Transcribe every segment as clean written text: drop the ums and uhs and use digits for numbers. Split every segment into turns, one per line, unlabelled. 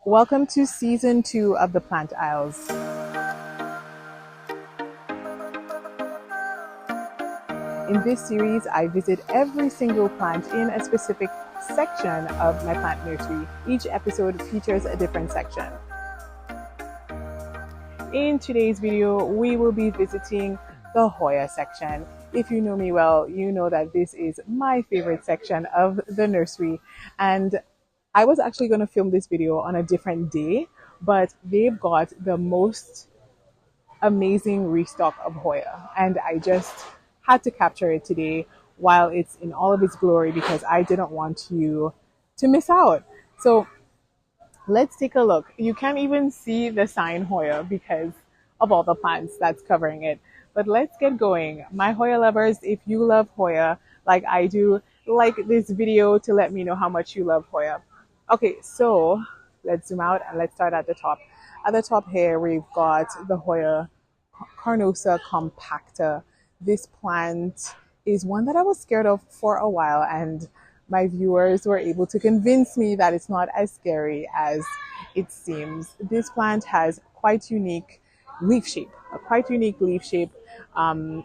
Welcome to season 2 of the Plant Isles. In this series, I visit every single plant in a specific section of my plant nursery. Each episode features a different section. In today's video, we will be visiting the Hoya section. If you know me well, you know that this is my favorite section of the nursery, and I was actually going to film this video on a different day, but they've got the most amazing restock of Hoya, and I just had to capture it today while it's in all of its glory because I didn't want you to miss out. So let's take a look. You can't even see the sign Hoya because of all the plants that's covering it. But let's get going. My Hoya lovers, if you love Hoya like I do, like this video to let me know how much you love Hoya. Okay, so let's zoom out and let's start at the top. At the top here, we've got the Hoya Carnosa compactor. This plant is one that I was scared of for a while, and my viewers were able to convince me that it's not as scary as it seems. This plant has quite unique leaf shape,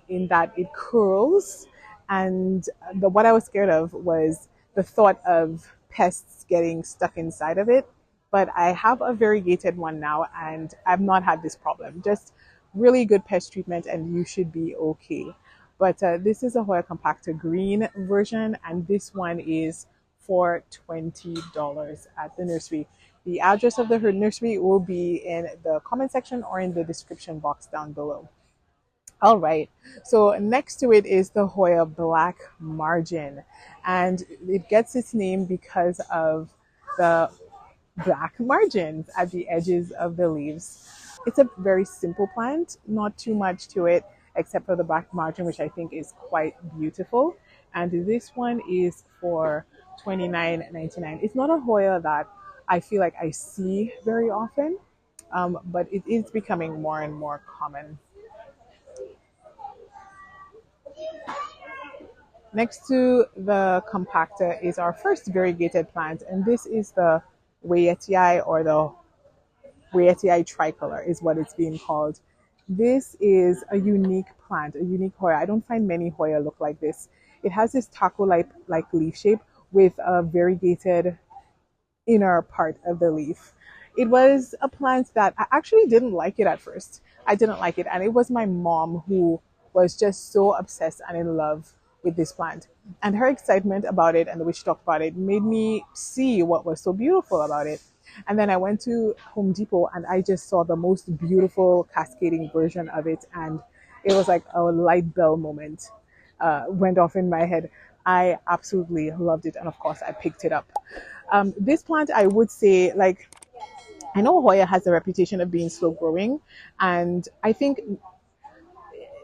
in that it curls, and what I was scared of was the thought of pests getting stuck inside of it. But I have a variegated one now and I've not had this problem. Just really good pest treatment and you should be okay. But this is a Hoya compactor green version, and this one is for $20 at the nursery. The address of the nursery will be in the comment section or in the description box down below. All right, so next to it is the Hoya black margin, and it gets its name because of the black margins at the edges of the leaves. It's a very simple plant, not too much to it except for the black margin, which I think is quite beautiful. And this one is for $29.99. It's not a Hoya that I feel like I see very often, but it is becoming more and more common. Next to the compactor is our first variegated plant, and this is the Variegated, or the Variegated tricolor is what it's being called. This is a unique plant, a unique Hoya. I don't find many Hoya look like this. It has this taco-like leaf shape with a variegated inner part of the leaf. It was a plant that I actually didn't like it at first. I didn't like it, and it was my mom who was just so obsessed and in love with this plant. And her excitement about it and the way she talked about it made me see what was so beautiful about it. And then I went to Home Depot and I just saw the most beautiful cascading version of it. And it was like a light bulb moment went off in my head. I absolutely loved it. And of course, I picked it up. This plant, I would say, like, I know Hoya has a reputation of being slow growing. And I think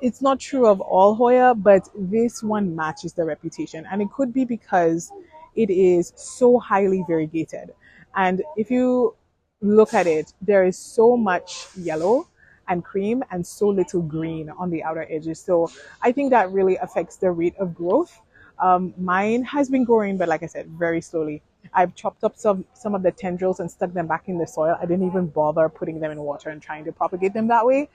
it's not true of all Hoya, but this one matches the reputation. And it could be because it is so highly variegated. And if you look at it, there is so much yellow and cream and so little green on the outer edges. So I think that really affects the rate of growth. Mine has been growing, but like I said, very slowly. I've chopped up some of the tendrils and stuck them back in the soil. I didn't even bother putting them in water and trying to propagate them that way.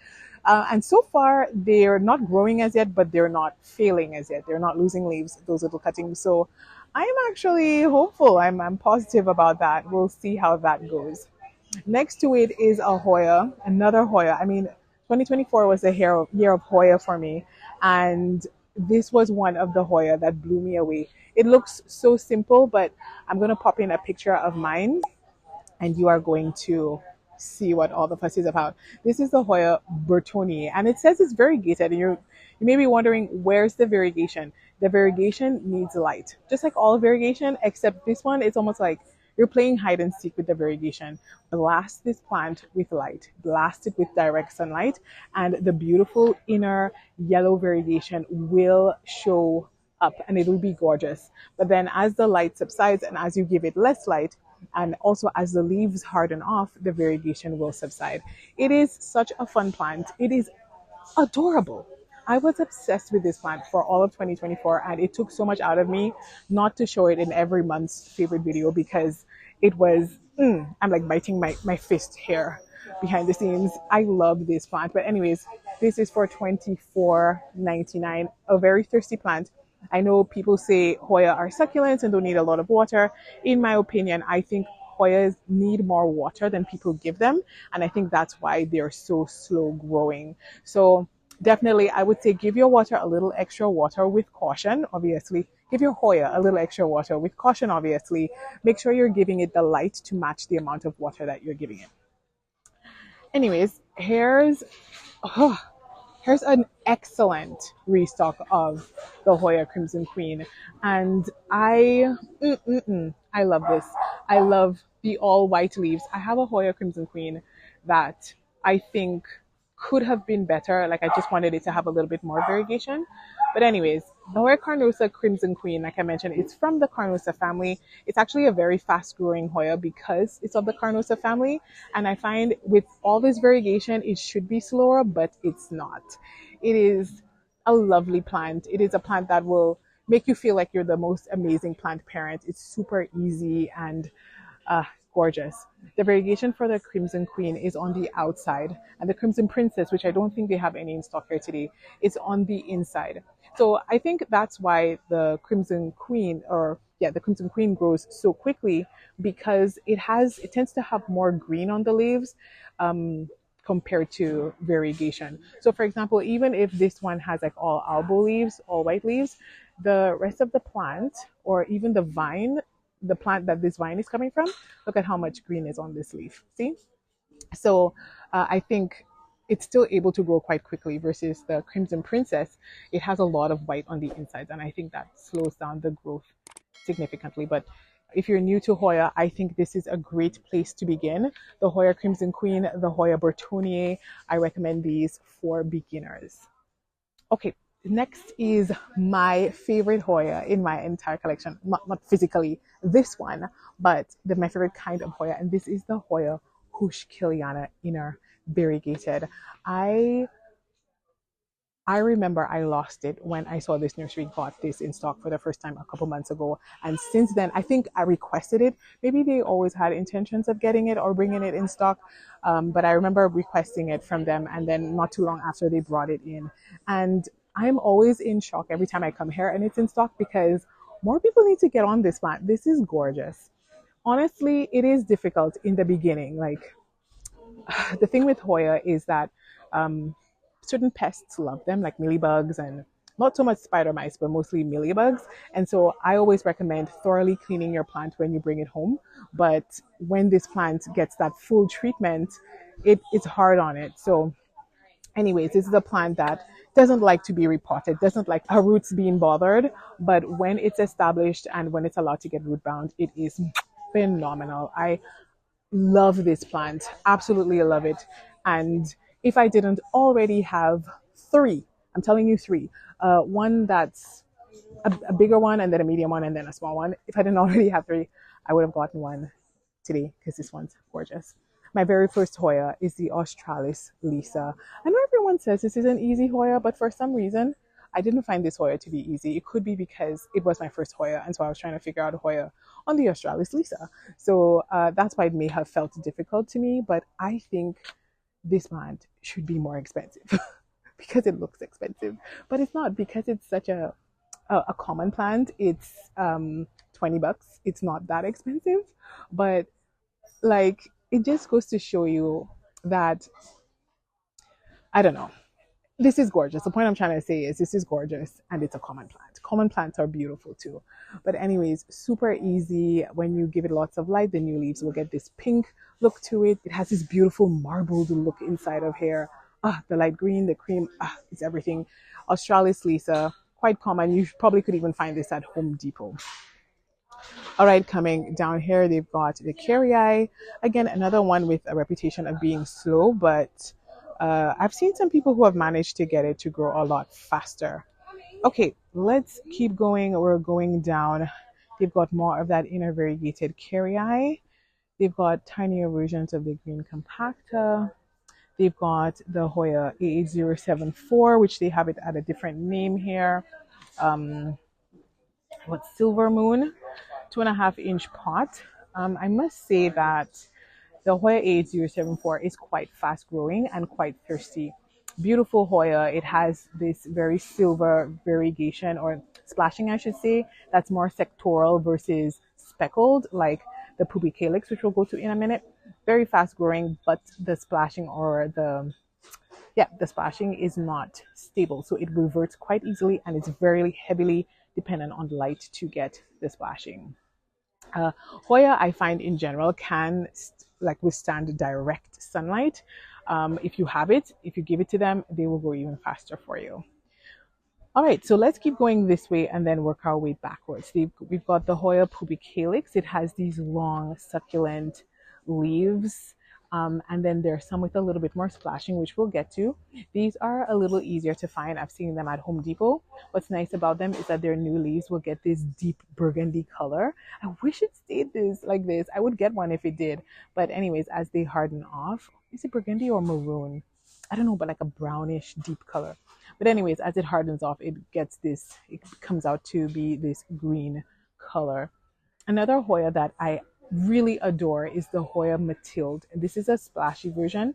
And so far, they're not growing as yet, but they're not failing as yet. They're not losing leaves, those little cuttings. So I'm actually hopeful. I'm positive about that. We'll see how that goes. Next to it is a Hoya, another Hoya. I mean, 2024 was the year of Hoya for me. And this was one of the Hoya that blew me away. It looks so simple, but I'm going to pop in a picture of mine and you are going to see what all the fuss is about. This is the Hoya Bertoni, and it says it's variegated. And you may be wondering, where's the variegation? The variegation needs light, just like all variegation, except this one, it's almost like you're playing hide and seek with the variegation. Blast this plant with light, blast it with direct sunlight, and the beautiful inner yellow variegation will show up and it will be gorgeous. But then as the light subsides and as you give it less light, and also as the leaves harden off, the variegation will subside. It is such a fun plant. It is adorable. I was obsessed with this plant for all of 2024, and it took so much out of me not to show it in every month's favorite video because it was, I'm like biting my fist here behind the scenes. I love this plant. But anyways, this is for 24.99. A very thirsty plant. I know people say Hoya are succulents and don't need a lot of water. In my opinion, I think Hoyas need more water than people give them. And I think that's why they're so slow growing. So definitely, I would say give your water a little extra water with caution, obviously. Give your Hoya a little extra water with caution, obviously. Make sure you're giving it the light to match the amount of water that you're giving it. Anyways, oh, here's an excellent restock of the Hoya Crimson Queen. And I love this. I love the all white leaves. I have a Hoya Crimson Queen that I think could have been better. Like I just wanted it to have a little bit more variegation. But anyways, the Hoya Carnosa Crimson Queen, like I mentioned, it's from the Carnosa family. It's actually a very fast growing Hoya because it's of the Carnosa family. And I find with all this variegation, it should be slower, but it's not. It is a lovely plant. It is a plant that will make you feel like you're the most amazing plant parent. It's super easy and gorgeous. The variegation for the Crimson Queen is on the outside, and the Crimson Princess, which I don't think they have any in stock here today, is on the inside. So I think that's why the Crimson Queen, the Crimson Queen grows so quickly because it tends to have more green on the leaves. Compared to variegation. So for example, even if this one has like all elbow leaves, all white leaves, the rest of the plant or even the vine, the plant that this vine is coming from, look at how much green is on this leaf. See? So I think it's still able to grow quite quickly versus the Crimson Princess. It has a lot of white on the insides, and I think that slows down the growth significantly. But if you're new to Hoya, I think this is a great place to begin. The Hoya Crimson Queen, the Hoya Bertonier, I recommend these for beginners. Okay, next is my favorite Hoya in my entire collection. Not physically this one, but my favorite kind of Hoya. And this is the Hoya Hushkiliana Inner Variegated. I remember I lost it when I saw this nursery got this in stock for the first time a couple months ago. And since then, I think I requested it. Maybe they always had intentions of getting it or bringing it in stock. But I remember requesting it from them. And then not too long after they brought it in. And I'm always in shock every time I come here and it's in stock because more people need to get on this plant. This is gorgeous. Honestly, it is difficult in the beginning. Like the thing with Hoya is that certain pests love them, like mealybugs and not so much spider mice, but mostly mealybugs. And so I always recommend thoroughly cleaning your plant when you bring it home. But when this plant gets that full treatment, it's hard on it. So anyways, this is a plant that doesn't like to be repotted, doesn't like her roots being bothered. But when it's established and when it's allowed to get root bound, it is phenomenal. I love this plant, absolutely love it. And if I didn't already have three, I'm telling you three, one that's a bigger one and then a medium one and then a small one. If I didn't already have three, I would have gotten one today because this one's gorgeous. My very first Hoya is the Australis Lisa. I know everyone says this is an easy Hoya, but for some reason, I didn't find this Hoya to be easy. It could be because it was my first Hoya, and so I was trying to figure out a Hoya on the Australis Lisa. So that's why it may have felt difficult to me, but I think this plant should be more expensive because it looks expensive, but it's not because it's such a common plant. It's $20. It's not that expensive, but like it just goes to show you that I don't know. This is gorgeous. The point I'm trying to say is this is gorgeous and it's a common plant. Common plants are beautiful too. But anyways, super easy. When you give it lots of light, the new leaves will get this pink look to it. It has this beautiful marbled look inside of here. The light green, the cream, it's everything. Australis Lisa, quite common. You probably could even find this at Home Depot. All right, coming down here, they've got the Carrii. Again, another one with a reputation of being slow, but I've seen some people who have managed to get it to grow a lot faster. Okay, let's keep going. We're going down. They've got more of that inner variegated Carrii. They've got tinier versions of the green compactor. They've got the Hoya A8074, which they have it at a different name here. Silver Moon, 2.5-inch pot. I must say that the Hoya 8074 is quite fast growing and quite thirsty. Beautiful Hoya. It has this very silver variegation or splashing, I should say, that's more sectoral versus speckled, like the pubicalyx, which we'll go to in a minute. Very fast growing, but the splashing or the splashing is not stable. So it reverts quite easily and it's very heavily dependent on light to get the splashing. Uh, Hoya, I find in general, can like withstand direct sunlight. If you have it, if you give it to them, they will grow even faster for you. All right, so let's keep going this way and then work our way backwards. We've got the Hoya pubicalyx. It has these long, succulent leaves. And then there's some with a little bit more splashing, which we'll get to. These are a little easier to find. I've seen them at Home Depot. What's nice about them is that their new leaves will get this deep burgundy color. I wish it stayed like this. I would get one if it did. But anyways, as they harden off, is it burgundy or maroon? I don't know, but like a brownish deep color. But anyways, as it hardens off, it comes out to be this green color. Another Hoya that I really adore is the Hoya Mathilde. This is a splashy version.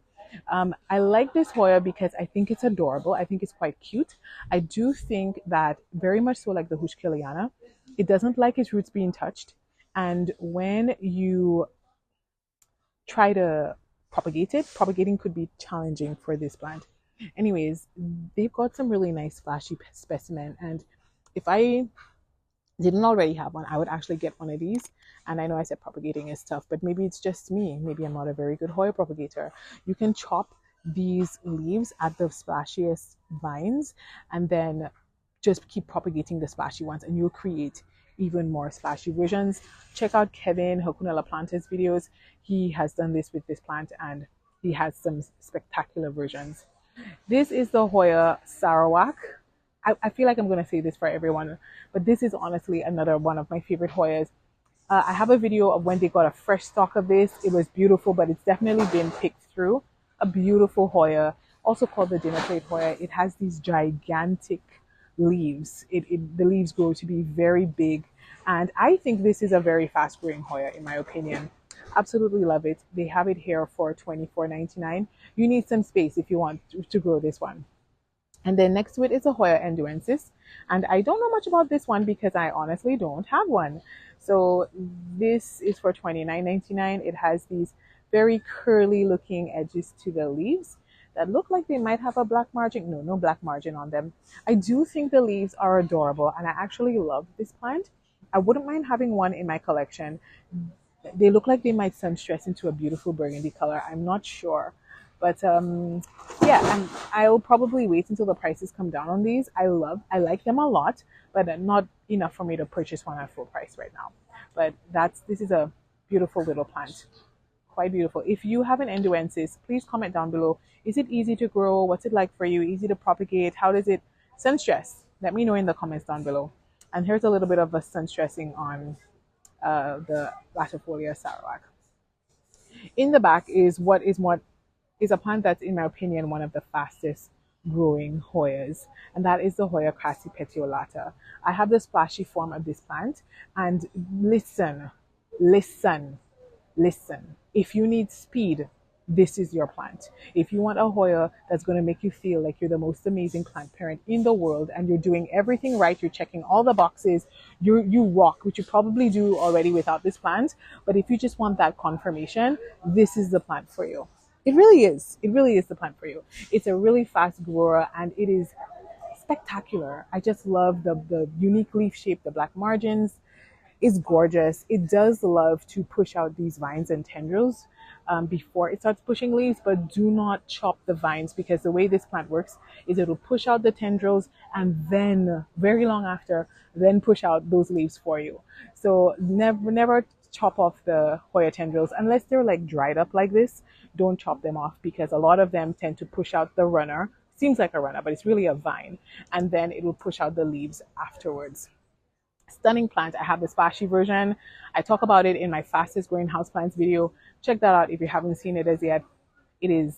I like this Hoya because I think it's adorable. I think it's quite cute. I do think that very much so like the Hushkeliana, it doesn't like its roots being touched. And when you try to propagate it, propagating could be challenging for this plant. Anyways, they've got some really nice flashy specimen. And if I didn't already have one, I would actually get one of these. And I know I said propagating is tough, but maybe it's just me. Maybe I'm not a very good Hoya propagator. You can chop these leaves at the splashiest vines and then just keep propagating the splashy ones and you'll create even more splashy versions. Check out Kevin Hokunela Planter's videos. He has done this with this plant and he has some spectacular versions. This is the Hoya Sarawak. I feel like I'm going to say this for everyone, but this is honestly another one of my favorite Hoyas. I have a video of when they got a fresh stock of this. It was beautiful, but it's definitely been picked through. A beautiful Hoya, also called the dinner plate Hoya. It has these gigantic leaves. The leaves grow to be very big, and I think this is a very fast growing Hoya in my opinion. Absolutely love it. They have it here for $24.99. You need some space if you want to grow this one. And then next to it is a Hoya enduensis. And I don't know much about this one because I honestly don't have one. So this is for $29.99. It has these very curly looking edges to the leaves that look like they might have a black margin. No black margin on them. I do think the leaves are adorable and I actually love this plant. I wouldn't mind having one in my collection. They look like they might sun stress into a beautiful burgundy color. I'm not sure. But yeah, and I'll probably wait until the prices come down on these. I like them a lot, but not enough for me to purchase one at full price right now. But this is a beautiful little plant. Quite beautiful. If you have an enduensis, please comment down below. Is it easy to grow? What's it like for you? Easy to propagate? How does it sun stress? Let me know in the comments down below. And here's a little bit of a sun stressing on the Latifolia Sarawak. In the back is what is a plant that's, in my opinion, one of the fastest growing Hoyas, and that is the Hoya crassipetiolata. I have the splashy form of this plant, and listen. If you need speed, this is your plant. If you want a Hoya that's going to make you feel like you're the most amazing plant parent in the world and you're doing everything right, you're checking all the boxes, you rock, which you probably do already without this plant, but if you just want that confirmation, this is the plant for you. It really is. It really is the plant for you. It's a really fast grower and it is spectacular. I just love the unique leaf shape, the black margins. It's gorgeous. It does love to push out these vines and tendrils before it starts pushing leaves, but do not chop the vines because the way this plant works is it'll push out the tendrils and then very long after, then push out those leaves for you. So never chop off the Hoya tendrils unless they're like dried up like this. Don't chop them off because a lot of them tend to push out the runner. Seems like a runner, but it's really a vine. And then it will push out the leaves afterwards. Stunning plant. I have the splashy version. I talk about it in my fastest growing houseplants video. Check that out if you haven't seen it as yet. It is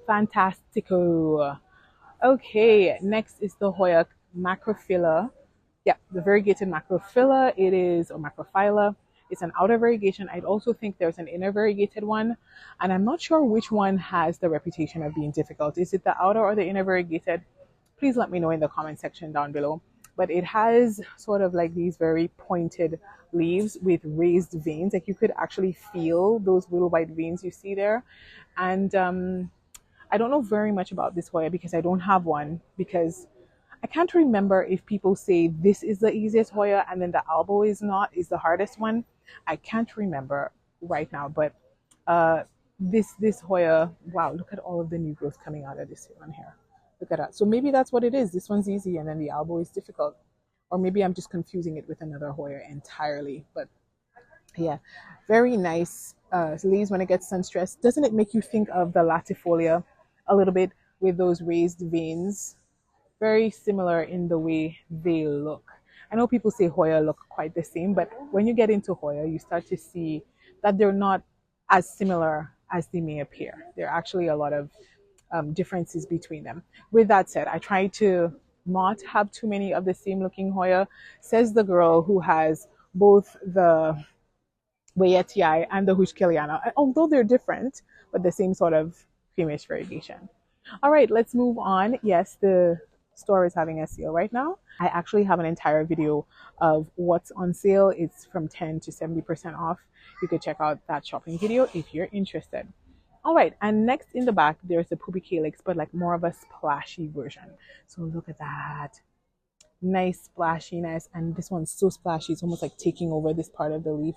fantastico. Okay, next is the Hoya macrophylla. Yeah, the variegated macrophylla. It is, or macrophylla. It's an outer variegation. I also think there's an inner variegated one, and I'm not sure which one has the reputation of being difficult. Is it the outer or the inner variegated? Please let me know in the comment section down below. But it has sort of like these very pointed leaves with raised veins. Like you could actually feel those little white veins you see there. And I don't know very much about this Hoya because I don't have one, because I can't remember if people say this is the easiest Hoya and then the Albo is the hardest one. I can't remember right now, but this Hoya, wow, look at all of the new growth coming out of this one here. Look at that. So maybe that's what it is. This one's easy and then the Albo is difficult. Or maybe I'm just confusing it with another Hoya entirely. But yeah, very nice leaves when it gets sun stressed. Doesn't it make you think of the latifolia a little bit with those raised veins? Very similar in the way they look. I know people say Hoya look quite the same, but when you get into Hoya, you start to see that they're not as similar as they may appear. There are actually a lot of differences between them. With that said, I try to not have too many of the same looking Hoya, says the girl who has both the Waiatii and the Hushkeliana, although they're different, but the same sort of creamish variegation. All right, let's move on. Yes, the store is having a sale right now. I actually have an entire video of what's on sale. It's from 10 to 70% off. You could check out that shopping video if you're interested. All right, and next in the back, there's the Pubicalyx, but like more of a splashy version. So look at that. Nice splashiness, and this one's so splashy. It's almost like taking over this part of the leaf.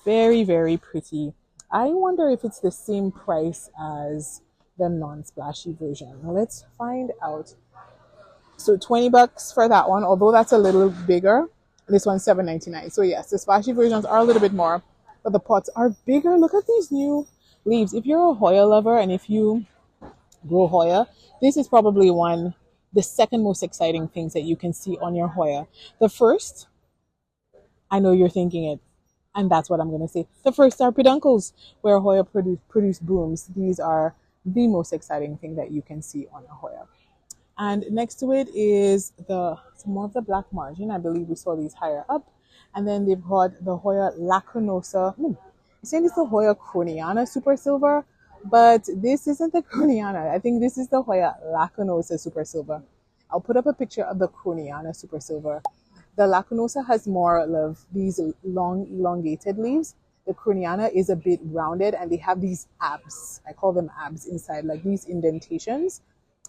Very, very pretty. I wonder if it's the same price as the non-splashy version. Now let's find out. So 20 bucks for that one, although that's a little bigger. This one's $7.99. So yes, the splashy versions are a little bit more, but the pots are bigger. Look at these new leaves. If you're a Hoya lover and if you grow Hoya, this is probably the second most exciting things that you can see on your Hoya. The first, I know you're thinking it, and that's what I'm going to say. The first are peduncles, where Hoya produce brooms. These are the most exciting thing that you can see on a Hoya. And next to it is some more of the black margin. I believe we saw these higher up. And then they've got the Hoya Lacunosa. I'm saying it's the Hoya Croniana Super Silver, but this isn't the Croniana. I think this is the Hoya Lacunosa Super Silver. I'll put up a picture of the Croniana Super Silver. The Lacunosa has more of these long elongated leaves. The Croniana is a bit rounded and they have these abs. I call them abs inside, like these indentations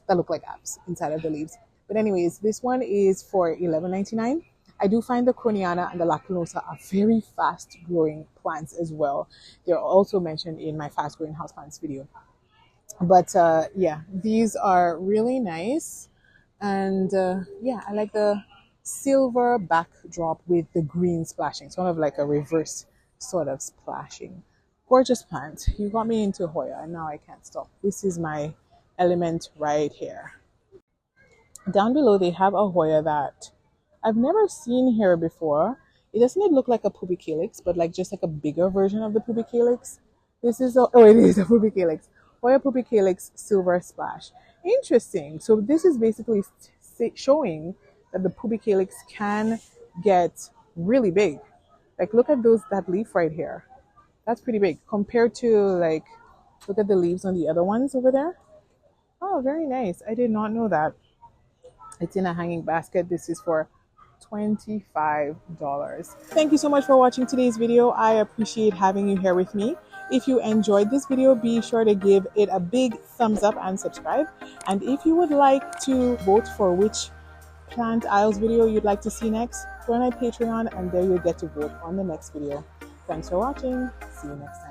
that look like abs inside of the leaves. But anyways, this one is for $11.99. I do find the Croniana and the Lacunosa are very fast growing plants as well. They're also mentioned in my fast growing houseplants video. But yeah, these are really nice. And yeah, I like the silver backdrop with the green splashing. Sort of like a reverse sort of splashing. Gorgeous plant. You got me into Hoya and now I can't stop. This is my element right here. Down below they have a Hoya that I've never seen here before. It doesn't look like a Pubicalyx, but like just like a bigger version of the Pubicalyx. This is it is a Pubicalyx. Hoya Pubicalyx Silver Splash. Interesting. So this is basically showing that the Pubicalyx can get really big. Like look at that leaf right here. That's pretty big compared to like, look at the leaves on the other ones over there. Oh, very nice. I did not know that. It's in a hanging basket. This is for $25. Thank you so much for watching today's video. I appreciate having you here with me. If you enjoyed this video, be sure to give it a big thumbs up and subscribe. And if you would like to vote for which plant aisles video you'd like to see next, join my Patreon and there you'll get to vote on the next video. Thanks for watching. See you next time.